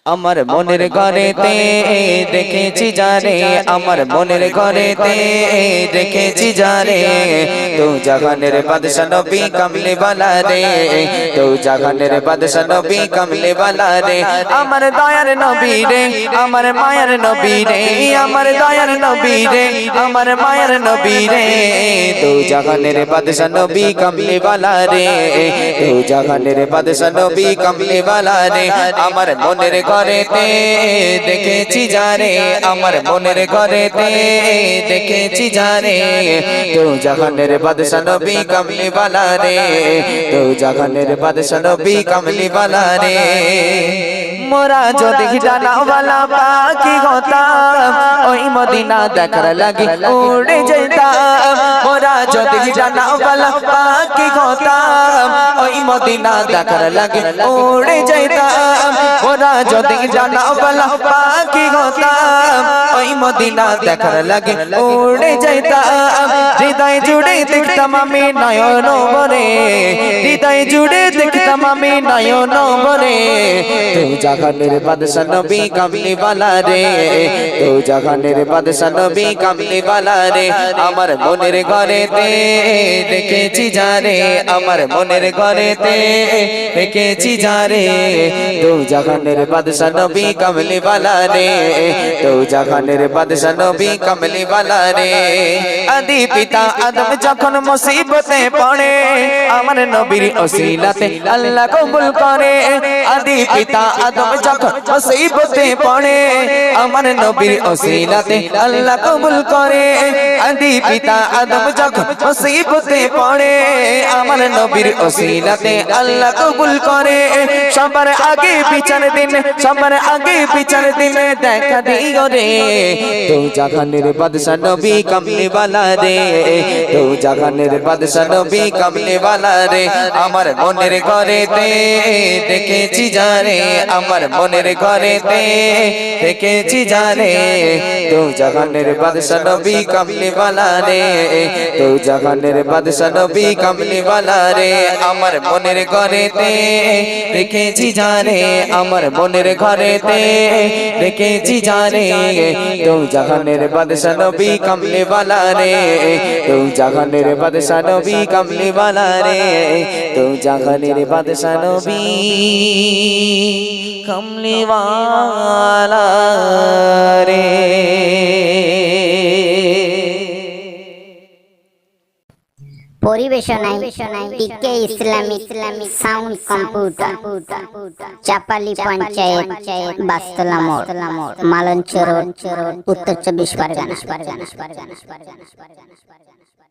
আমার মনের ঘরেতে দেখেছি জানে, আমার মনের ঘরেতে দেখেছি জানে, তো জাহানের বাদশা নবী কামলে वाला রে, তো জাহানের বাদশা নবী কামলে वाला রে, আমার দয়ার নবী রে, আমার মায়ের নবী রে, আমার দয়ার নবী রে, আমার মায়ের নবী রে, তো জাহানের বাদশা নবী কামলে वाला রে, তো জাহানের বাদশা নবী কামলে वाला রে, আমার মনের ঘরেতে দেখেছি জানে, আমার মনের ঘরেতে দেখেছি জানে, তো জাহানের বাদশা নবী কামলি वाला রে, তো জাহানের বাদশা নবী কামলি वाला রে। মোরা যদি জানাওয়ালা পাখি হতাম, ওই মদিনা দেখার লাগি উড়ে যেতাম, মোরা যদি জানাওয়ালা পাখি হতাম, ওই মদিনা দেখার লাগি উড়ে যেতাম, মোরা যদি জানাওয়ালা পাখি হতাম, ওই মদিনা দেখার লাগি উড়ে যেতাম, হৃদয় জুড়ে দেখতাম আমি নয়ন ভরে, হৃদয় জুড়ে দেখতাম আমি নয়ন ভরে, তো জাহানের বাদশা নবী কামলি वाला রে, তো জাহানের বাদশা নবী কামলি वाला রে, আমার মনের ঘরেতে দেখেছি জানে, আমার মনের ঘরেতে দেখেছি জানে, তো জাহানের বাদশা নবী কামলি वाला রে, তো জাহানের বাদশা নবী কামলি वाला রে। আদি পিতা আদম যখন মুসিবতে পড়ে, আমার নবীর ওসিলাতে আল্লাহ কবুল করে, আদি পিতা আদম যখন মুসিবতে পড়ে, আমার নবীর ওসিলাতে আল্লাহ কবুল করে, আদি পিতা আদম যখন মুসিবতে পড়ে, আমার নবীর ওসিলাতে আল্লাহ কবুল করে, সবার আগে বিচার দিন, সবার আগে বিচার দিন দেখা দিও রে, তো জাহানের বাদশা নবী কামলি वाला রে, তো জাহানের বাদশা নবী কামলি वाला রে, আমার মনের ঘরেতে দেখেছি জানে, আমার মনের ঘরেতে দেখেছি জানে, তো জাহানের বাদশা নবী কামলি वाला রে, তো জাহানের বাদশা নবী কামলি वाला রে, আমার মনের ঘরেতে দেখেছি জানে, আমার মনের ঘরেতে দেখেছি জানে, তো জাহানের বাদশা নবী কামলি वाला রে, তো জাহানের বাদশা নবী কামলি वाला রে, তো জাহানের বাদশা নবী কামলি वाला রে। পরিবেশনায় টিকে Islamic sound computer, Chapali panchayat, বাস্তলা মোড়, মালঞ্চ রোড, উত্তর 24 পরগনা।